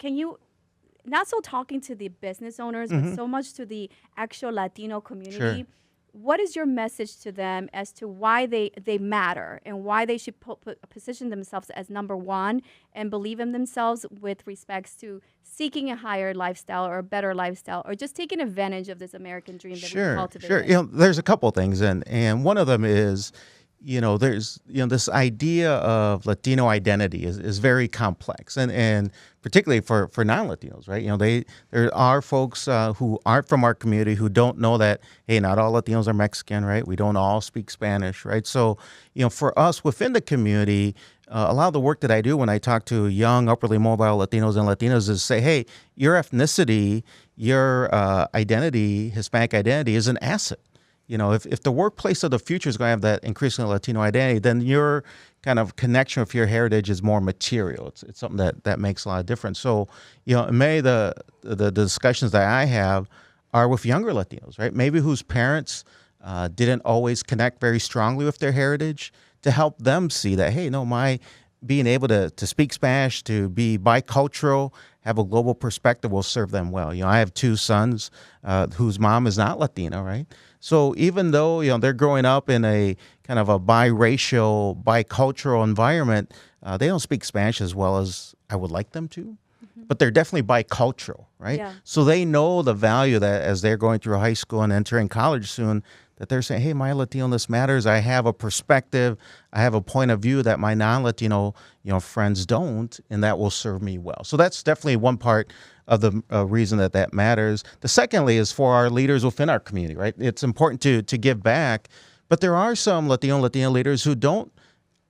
not so talking to the business owners, but so much to the actual Latino community, what is your message to them as to why they matter and why they should position themselves as number one and believe in themselves with respects to seeking a higher lifestyle or a better lifestyle or just taking advantage of this American dream that we cultivate? Sure. There's a couple things, and one of them is, there's this idea of Latino identity is very complex, and particularly for non-Latinos, right? There are folks who aren't from our community who don't know that, hey, not all Latinos are Mexican, right? We don't all speak Spanish, right? So, for us within the community, a lot of the work that I do when I talk to young, upwardly mobile Latinos and Latinas is say, hey, your ethnicity, your identity, Hispanic identity is an asset. If the workplace of the future is going to have that increasingly Latino identity, then your kind of connection with your heritage is more material. It's something that makes a lot of difference. So, many of the discussions that I have are with younger Latinos, right? Maybe whose parents didn't always connect very strongly with their heritage, to help them see that, hey, no, my being able to speak Spanish, to be bicultural, have a global perspective will serve them well. I have two sons whose mom is not Latina, right? So even though they're growing up in a kind of a biracial, bicultural environment, they don't speak Spanish as well as I would like them to, but they're definitely bicultural, right? Yeah. So they know the value that as they're going through high school and entering college soon, that they're saying, hey, my Latino-ness matters. I have a perspective. I have a point of view that my non-Latino friends don't, and that will serve me well. So that's definitely one part of the reason that matters. The secondly is for our leaders within our community, right? It's important to give back, but there are some Latino leaders who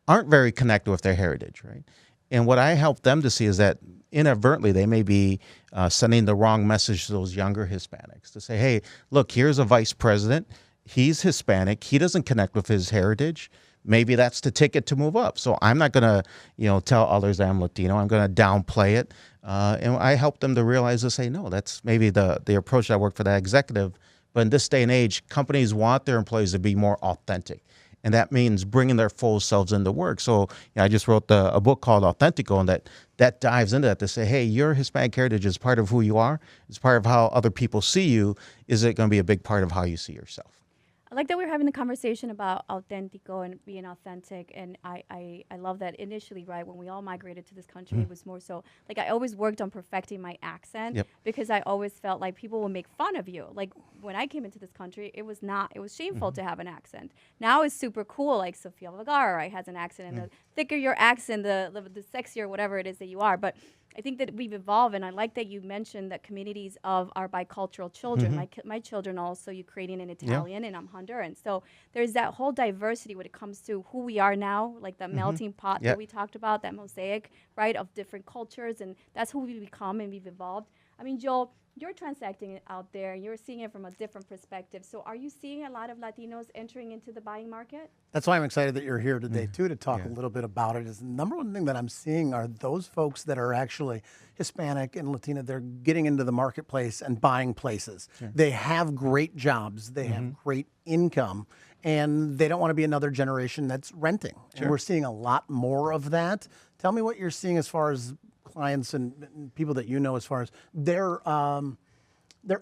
aren't very connected with their heritage, right? And what I help them to see is that inadvertently they may be sending the wrong message to those younger Hispanics to say, hey, look, here's a vice president. He's Hispanic. He doesn't connect with his heritage. Maybe that's the ticket to move up. So I'm not going to, tell others that I'm Latino. I'm going to downplay it. And I help them to realize to say, no, that's maybe the approach that worked for that executive. But in this day and age, companies want their employees to be more authentic. And that means bringing their full selves into work. So I just wrote a book called Authentico, and that dives into that to say, hey, your Hispanic heritage is part of who you are. It's part of how other people see you. Is it going to be a big part of how you see yourself? I like that we're having the conversation about authentico and being authentic, and I love that initially, right, when we all migrated to this country, it was more so, like I always worked on perfecting my accent because I always felt like people will make fun of you. Like when I came into this country, it was shameful to have an accent. Now it's super cool, like Sofia Vergara, right, has an accent, and the thicker your accent, the sexier whatever it is that you are. But I think that we've evolved, and I like that you mentioned that communities of our bicultural children. My children also Ukrainian and Italian, and I'm Honduran. So there's that whole diversity when it comes to who we are now, like that melting pot that we talked about, that mosaic, right, of different cultures, and that's who we've become and we've evolved. I mean, Joel, you're transacting it out there, and you're seeing it from a different perspective. So are you seeing a lot of Latinos entering into the buying market? That's why I'm excited that you're here today, too, to talk a little bit about it. Is the number one thing that I'm seeing are those folks that are actually Hispanic and Latina. They're getting into the marketplace and buying places. They have great jobs. They have great income. And they don't want to be another generation that's renting. And we're seeing a lot more of that. Tell me what you're seeing as far as clients and people that you know as far as their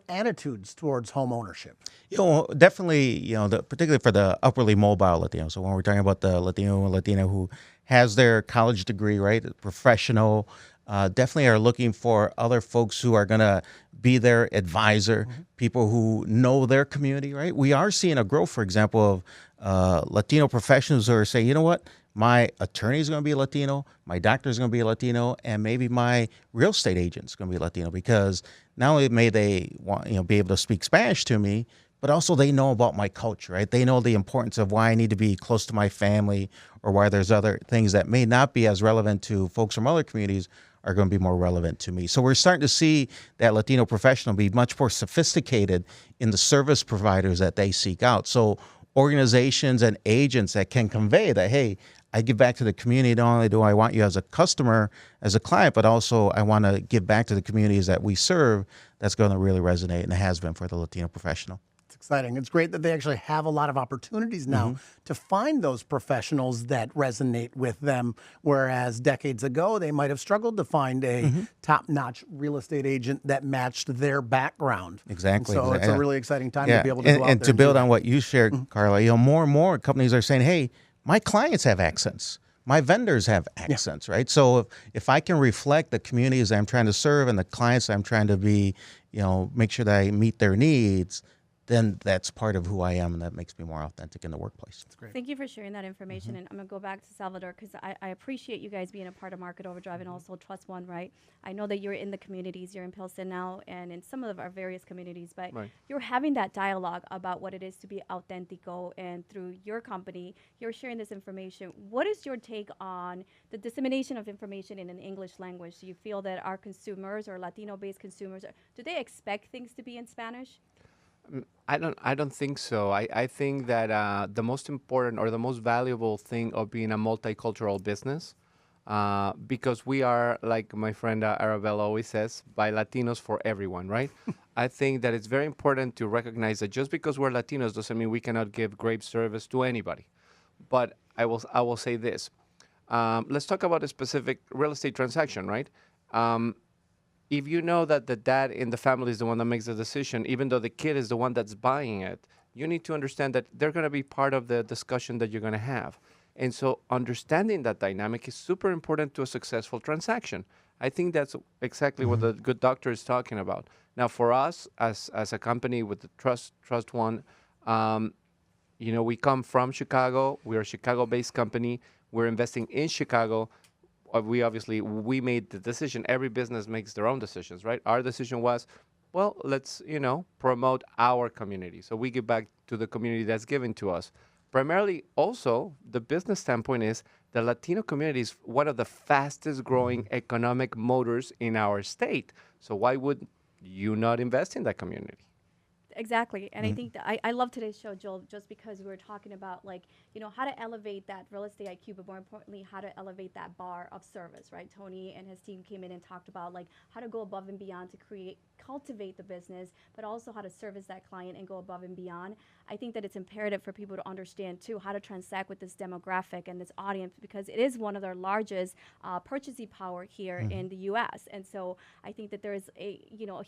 attitudes towards home ownership? Definitely, particularly for the upwardly mobile Latino. So when we're talking about the Latino and Latina who has their college degree, right, professional, definitely are looking for other folks who are going to be their advisor, people who know their community, right? We are seeing a growth, for example, of Latino professionals who are saying, you know what, my attorney is going to be Latino, my doctor is going to be Latino, and maybe my real estate agent is going to be Latino, because not only may they want, be able to speak Spanish to me, but also they know about my culture, right? They know the importance of why I need to be close to my family, or why there's other things that may not be as relevant to folks from other communities are going to be more relevant to me. So we're starting to see that Latino professional be much more sophisticated in the service providers that they seek out. So organizations and agents that can convey that, hey, I give back to the community. Not only do I want you as a customer, as a client, but also I want to give back to the communities that we serve. That's going to really resonate, and it has been for the Latino professional. It's exciting. It's great that they actually have a lot of opportunities now to find those professionals that resonate with them, whereas decades ago they might have struggled to find a top-notch real estate agent that matched their background. Exactly. And so it's a really exciting time to be able to go out and there to build do on what you shared, Carla, more and more companies are saying, hey, my clients have accents. My vendors have accents, right? So if I can reflect the communities I'm trying to serve and the clients I'm trying to be, make sure that I meet their needs, then that's part of who I am, and that makes me more authentic in the workplace. That's great. Thank you for sharing that information. And I'm going to go back to Salvador, because I appreciate you guys being a part of Market Overdrive and also Trust One, right? I know that you're in the communities. You're in Pilsen now and in some of our various communities, but you're having that dialogue about what it is to be authentico, and through your company, you're sharing this information. What is your take on the dissemination of information in an English language? Do you feel that our consumers or Latino-based consumers, do they expect things to be in Spanish? I don't think so. I think that the most important or the most valuable thing of being a multicultural business, because we are, like my friend Arabella always says, by Latinos for everyone, right? I think that it's very important to recognize that just because we're Latinos doesn't mean we cannot give great service to anybody. But I will say this. Let's talk about a specific real estate transaction, right? If you know that the dad in the family is the one that makes the decision, even though the kid is the one that's buying it, you need to understand that they're going to be part of the discussion that you're going to have. And so understanding that dynamic is super important to a successful transaction. I think that's exactly what the good doctor is talking about. Now, for us, as a company with the Trust One, we come from Chicago. We're a Chicago-based company. We're investing in Chicago. We made the decision. Every business makes their own decisions, right? Our decision was, well, let's, promote our community. So we give back to the community that's given to us. Primarily, also, the business standpoint is the Latino community is one of the fastest growing economic motors in our state. So why would you not invest in that community? Exactly. And I think that I love today's show, Joel, just because we were talking about, how to elevate that real estate IQ, but more importantly, how to elevate that bar of service, right? Tony and his team came in and talked about how to go above and beyond to cultivate the business, but also how to service that client and go above and beyond. I think that it's imperative for people to understand too how to transact with this demographic and this audience, because it is one of their largest purchasing power here in the U.S. And so I think that there is a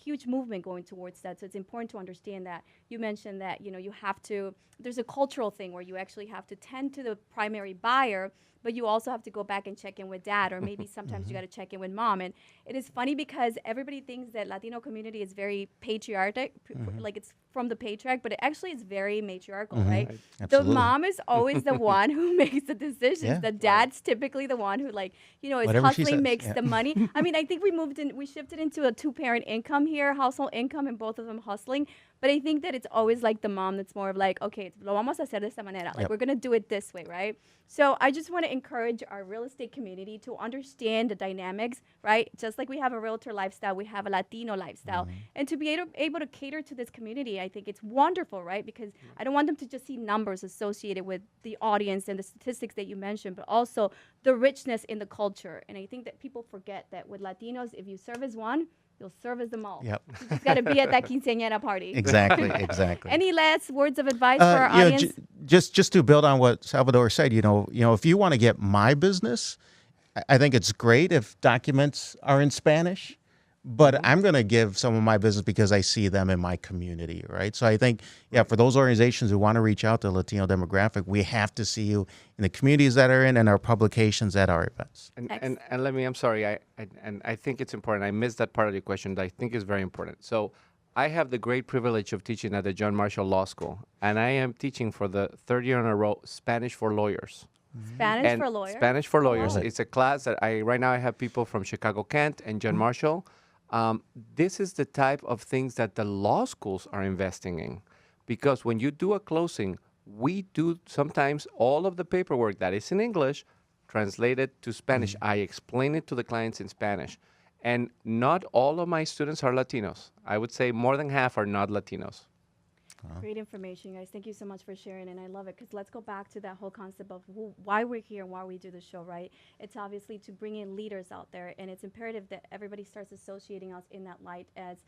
huge movement going towards that. So it's important to understand that. You mentioned that you have to. There's a cultural thing where you actually have to tend to the primary buyer, but you also have to go back and check in with dad, or maybe sometimes you got to check in with mom. And it is funny because everybody thinks that Latino community is very patriarchal, like it's from the patriarch, but it actually is very matriarchal, right? Absolutely. The mom is always the one who makes the decisions. The dad's typically the one who is Whatever she says, hustling, makes the money. I mean, I think we shifted into a two-parent income here, household income, and both of them hustling. But I think that it's always the mom that's more of okay, lo vamos a hacer de esta manera. We're going to do it this way, right? So I just want to encourage our real estate community to understand the dynamics, right? Just like we have a realtor lifestyle, we have a Latino lifestyle. And to be able to cater to this community, I think it's wonderful, right? Because I don't want them to just see numbers associated with the audience and the statistics that you mentioned, but also the richness in the culture. And I think that people forget that with Latinos, if you serve as one, you'll service them all. Yep. You just got to be at that quinceañera party. Exactly. Any last words of advice for our audience? Just to build on what Salvador said, if you want to get my business, I think it's great if documents are in Spanish, but I'm going to give some of my business because I see them in my community, right? So I think, yeah, for those organizations who want to reach out to the Latino demographic, we have to see you in the communities that are in and our publications at our events. And let me, I'm sorry, I think it's important. I missed that part of your question that I think is very important. So I have the great privilege of teaching at the John Marshall Law School, and I am teaching for the third year in a row Spanish for lawyers. Spanish for lawyers. Spanish for lawyers. Love it. It's a class that right now I have people from Chicago Kent and John Marshall. This is the type of things that the law schools are investing in, because when you do a closing, we do sometimes all of the paperwork that is in English translated to Spanish. I explain it to the clients in Spanish. And not all of my students are Latinos. I would say more than half are not Latinos. Great information, guys. Thank you so much for sharing, and I love it because let's go back to that whole concept of why we're here and why we do the show, right? It's obviously to bring in leaders out there, and it's imperative that everybody starts associating us in that light as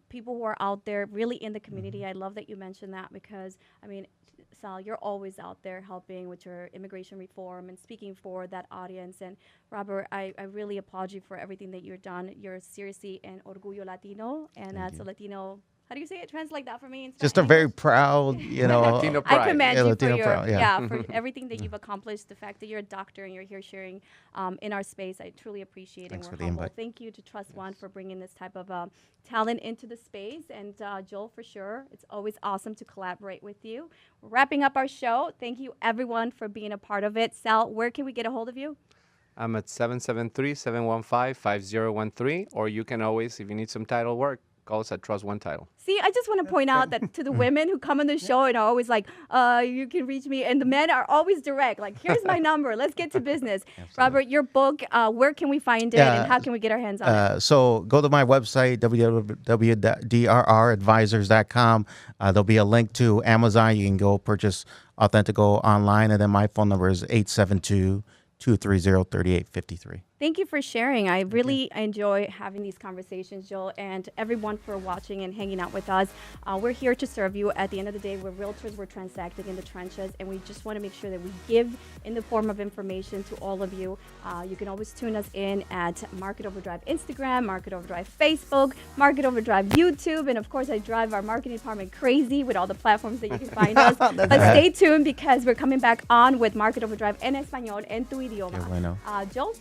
people who are out there really in the community. I love that you mentioned that because, I mean, Sal, you're always out there helping with your immigration reform and speaking for that audience. And Robert, I really applaud you for everything that you've done. You're seriously an Orgullo Latino, and that's a Latino. How do you say it? Translate that for me. In Just a Spanish. very proud, Latino pride. I commend Yeah, you Latino for your pride, yeah. for everything that you've accomplished. The fact that you're a doctor and you're here sharing in our space, I truly appreciate Thanks it. for We're the humble. invite. Thank you to Trust One for bringing this type of talent into the space, and Joel for sure. It's always awesome to collaborate with you. We're wrapping up our show. Thank you everyone for being a part of it. Sal, where can we get a hold of you? I'm at 773-715-5013, or you can always, if you need some title work, call us at Trust One Title. See, I just want to point out that to the women who come on the show and are always like, you can reach me. And the men are always direct. Like, here's my number. Let's get to business. Robert, your book, where can we find it and how can we get our hands on it? So go to my website, www.drradvisors.com. There'll be a link to Amazon. You can go purchase Authentico online. And then my phone number is 872-230-3853. Thank you for sharing. I really enjoy having these conversations, Joel, and everyone for watching and hanging out with us. We're here to serve you. At the end of the day, we're realtors. We're transacting in the trenches, and we just want to make sure that we give in the form of information to all of you. You can always tune us in at Market Overdrive Instagram, Market Overdrive Facebook, Market Overdrive YouTube, and of course, I drive our marketing department crazy with all the platforms that you can find us. But stay tuned because we're coming back on with Market Overdrive en español, en tu idioma. Qué bueno. Joel?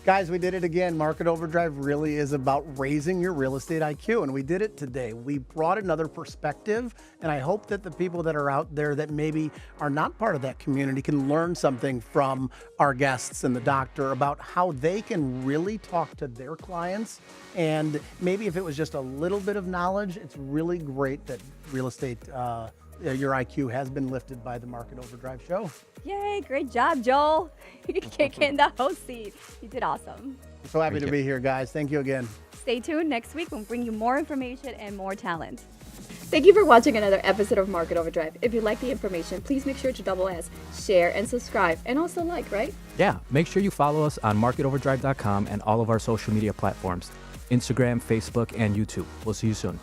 Guys, we did it again. Market Overdrive really is about raising your real estate IQ, and we did it today. We brought another perspective, and I hope that the people that are out there that maybe are not part of that community can learn something from our guests and the doctor about how they can really talk to their clients. And maybe if it was just a little bit of knowledge, it's really great that real estate, your IQ has been lifted by the Market Overdrive show. Yay, great job, Joel. You kick in the host seat. You did awesome. I'm so happy to be here, guys. Thank you again. Stay tuned. Next week, we'll bring you more information and more talent. Thank you for watching another episode of Market Overdrive. If you like the information, please make sure to double S, share, and subscribe. And also like, right? Yeah, make sure you follow us on marketoverdrive.com and all of our social media platforms, Instagram, Facebook, and YouTube. We'll see you soon.